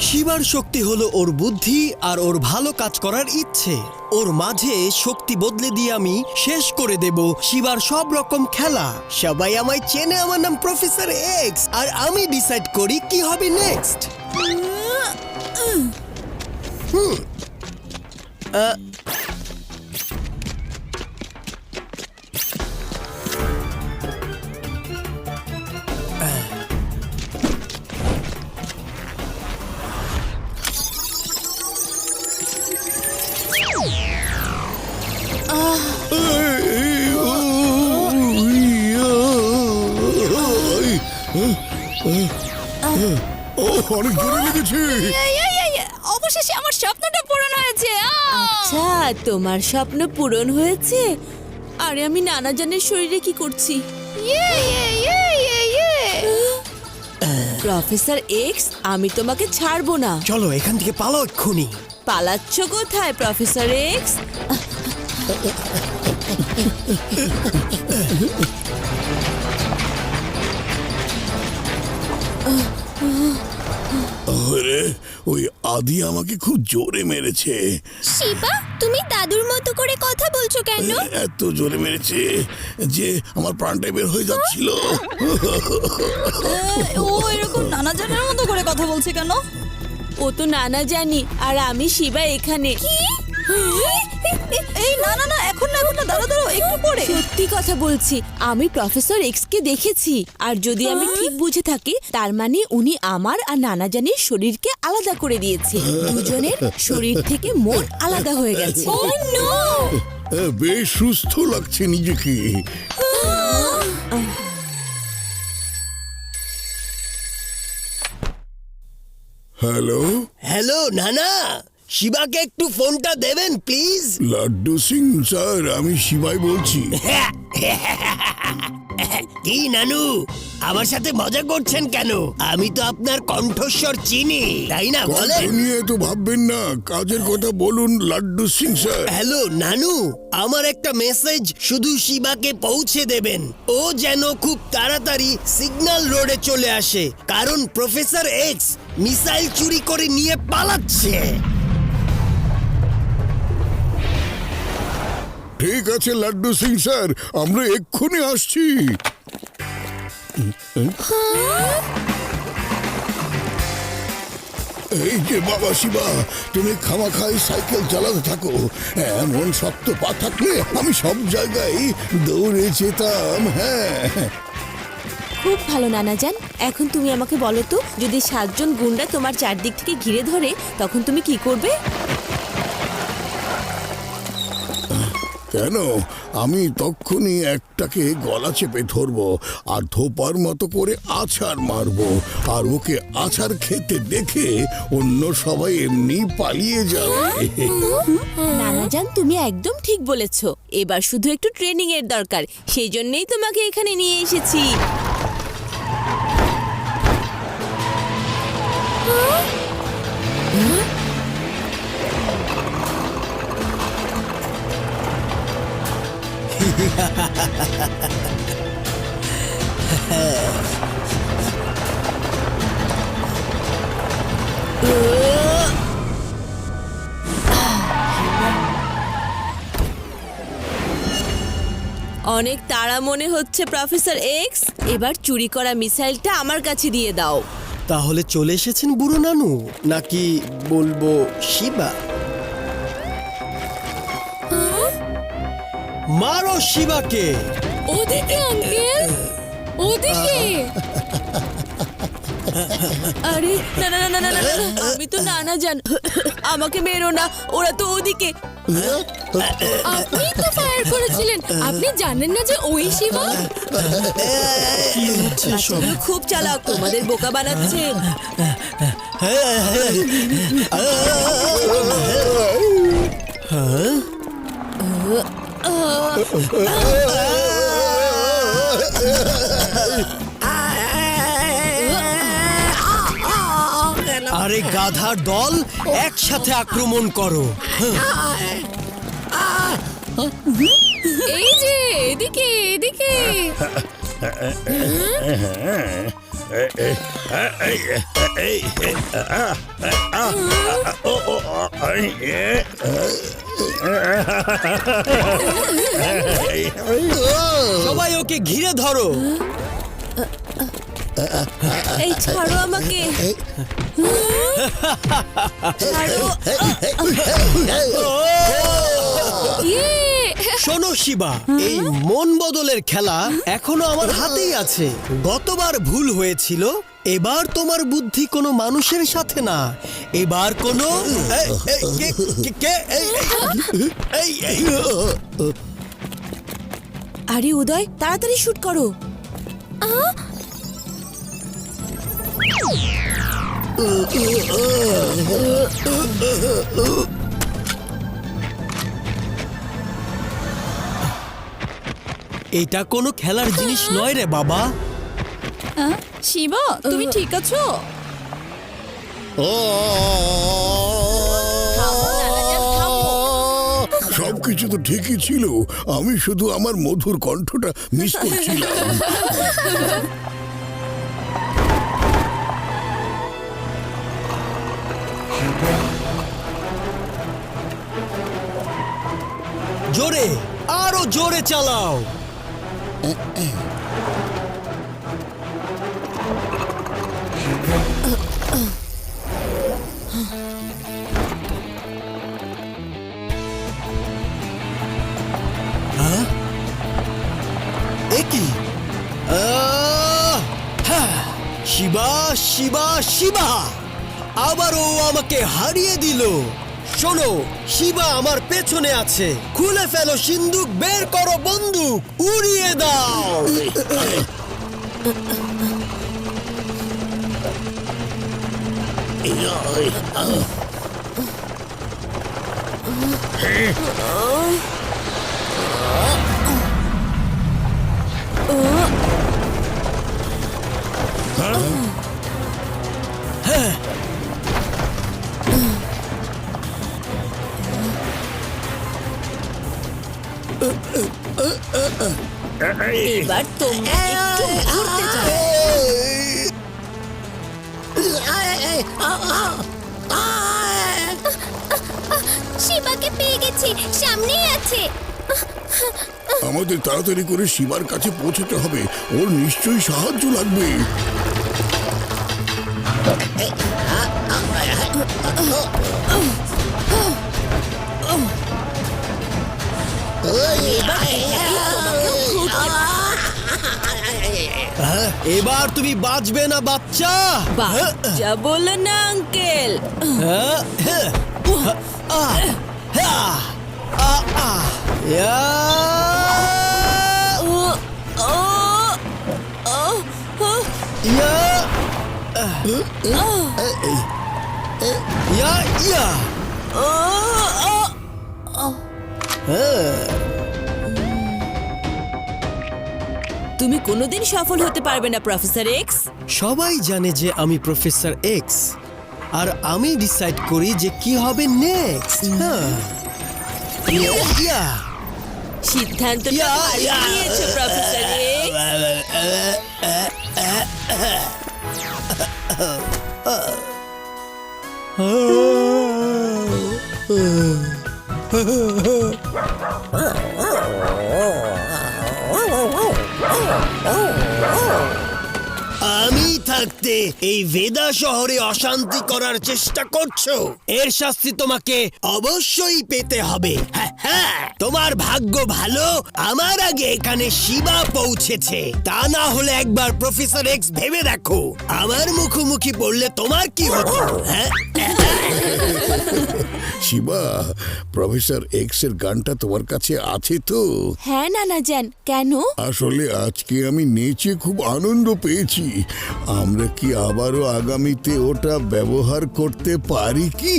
শিবার শক্তি হলো ওর বুদ্ধি আর ওর ভালো কাজ করার ইচ্ছে। ওর মাঝে শক্তি বদলে দিয়ে আমি শেষ করে দেব শিবার সব রকম খেলা। সবাই আমায় চেনে, আমার নাম প্রফেসর এক্স, আর আমি ডিসাইড করি কি হবে নেক্সট। অনেক জোরে লেগেছে। অবশেষে আমার স্বপ্নটা পূরণ হয়েছে। আচ্ছা, তোমার স্বপ্ন পূরণ হয়েছে। আরে আমি নানাজানের শরীরে কি করছি? প্রফেসর এক্স, আমি তোমাকে ছাড়বো না। চলো এখান থেকে পালাও এক্ষুনি। পালাচ্ছ কোথায় প্রফেসর এক্স? আরে ওই আদি আমাকে খুব জোরে মেরেছে। শিবা, তুমি দাদুর মতো করে কথা বলছো কেন? এত জোরে মেরেছে যে আমার প্রাণটাই বের হয়ে যাচ্ছিল। ও এরকম নানা জানার মতো করে কথা বলছে কেন? ও তো নানা জানি, আর আমি শিবা এখানে। এই না না না, এখন না, এখন না, দাঁড়াও দাঁড়াও, একটু পরে। সত্যি কথা বলছি, আমি প্রফেসর এক্স কে দেখেছি। আর যদি আমি ঠিক বুঝে থাকি, তার মানে উনি আমার আর নানা জানির শরীরকে আলাদা করে দিয়েছে। দুজনের শরীর থেকে মন আলাদা হয়ে গেছে। ও নো! বেশ সুস্থ লাগছে নিজেকে। হ্যালো হ্যালো নানা, শিবাকে একটু ফোনটা দেবেন প্লিজ। লাড্ডু সিং স্যার, আমি শিবাই বলছি। কি নানু, আমার সাথে মজা করছেন কেন? আমি তো আপনার কণ্ঠস্বর চিনি, তাই না বলেন? কণ্ঠ নিয়ে তো ভাববেন না, কাজের কথা বলুন লাড্ডু সিং স্যার। হ্যালো নানু, আমার একটা মেসেজ শুধু শিবাকে পৌঁছে দেবেন। ও যেন খুব তাড়াতাড়ি সিগন্যাল রোডে চলে আসে, কারণ প্রফেসর এক্স মিসাইল চুরি করে নিয়ে পালাচ্ছে। ঠিক আছে লাড্ডু সিং স্যার, আমরা এক্ষুনি আসছি। এই যে বাবা শিবা, তুমি খামাখাই সাইকেল চালাতে থাকো। এমন শক্ত পা থাকলে আমি সব জায়গায় দৌড়ে যেতাম। হ্যাঁ, খুব ভালো নানাজান। এখন তুমি আমাকে বলো তো, যদি 7 জন গুন্ডা তোমার চারদিক থেকে ঘিরে ধরে, তখন তুমি কি করবে? কেন? আমি তখনই একটাকে গলা চেপে ধরবো আর ধোপার মতো করে আছাড় মারবো, আর ওকে আছাড় খেতে দেখে অন্য সবাই এমনি পালিয়ে যাবে। নানাজান, তুমি একদম ঠিক বলেছো। এবার শুধু একটু ট্রেনিং এর দরকার, সেই জন্যই তোমাকে এখানে নিয়ে এসেছি। অনেক তাড়া মনে হচ্ছে প্রফেসর এক্স। এবার চুরি করা মিসাইলটা আমার কাছে দিয়ে দাও। তাহলে চলে এসেছেন বুড়ো নানু, নাকি বলবো শিবা? মারো শিবাকে। ওদিকে আঙ্কেল, ওদিকে। আরে না না না না না না, আমি তো নানা জান, আমাকে মেরো না, ওরা তো ওদিকে। আপনি তো ফায়ার করেছিলেন, আপনি জানেন না যে ওই শিবা? কি হচ্ছে সব? বাচ্চারা খুব চালাক, তোমাদের বোকা বানাচ্ছে। আরে গাধার দল, একসাথে আক্রমণ করো। এই যে এদিকে এদিকে। সবাই ওকে ঘিরে ধরো। এই ছাড়ো আমাকে, ছাড়ো। ইয়ে! শোনো শিবা, এই মন বদলের খেলা এখনো আমার হাতেই আছে। গতবার ভুল হয়েছিল, এবার তোমার বুদ্ধি কোনো মানুষের সাথে না, এবার কোনো আরে উদয়, তাড়াতাড়ি শুট করো। এটা কোনো খেলার জিনিস নয় রে বাবা। শিবা, তুমি ঠিক আছো? সবকিছু তো ঠিকই ছিল, আমি শুধু আমার মধুর কণ্ঠটা মিস করছিলাম। জোরে, আরো জোরে চালাও। কি শিবা শিবা শিবা, আবারও আমাকে হারিয়ে দিল। শোনো, শিবা আমার পেছনে আছে, খুলে ফেলো সিন্দুক, বের করো বন্দুক, উড়িয়ে দাও। এবার তোমরা একটু ঘুরতে যাও। শিবাকে পেয়ে গেছি, সামনেই আছে। আমাদের তাড়াতাড়ি করে শিবার কাছে পৌঁছতে হবে, ওর নিশ্চয়ই সাহায্য লাগবে। এবার তুমি বাঁচবে না বাচ্চা। বাচ্চা বলো না আঙ্কেল। তুমি কোনোদিন সফল হতে পারবে না প্রফেসর এক্স। সবাই জানে যে আমি প্রফেসর এক্স, আর আমি ডিসাইড করি যে কি হবে নেক্সট। সিদ্ধান্তটা ভালো নিয়েছো প্রফেসর আমি থাকতে এই ভেদা শহরে অশান্তি করার চেষ্টা করছো, এর শাস্তি তোমাকে অবশ্যই পেতে হবে। হ্যাঁ, তোমার ভাগ্য ভালো, আমার আগে এখানে শিবা পৌঁছেছে। তা না হলে একবার প্রফেসর এক্স ভেবে দেখো, আমার মুখোমুখি পড়লে তোমার কি হতো। হ্যাঁ, শিবা, প্রফেসর এক্স এর গানটা তোমার কাছে আছে তো? হ্যাঁ নানা জান, কেন? আসলে আজকে আমি নেচে খুব আনন্দ পেয়েছি। আমরা কি আবারও আগামীতে ওটা ব্যবহার করতে পারি কি?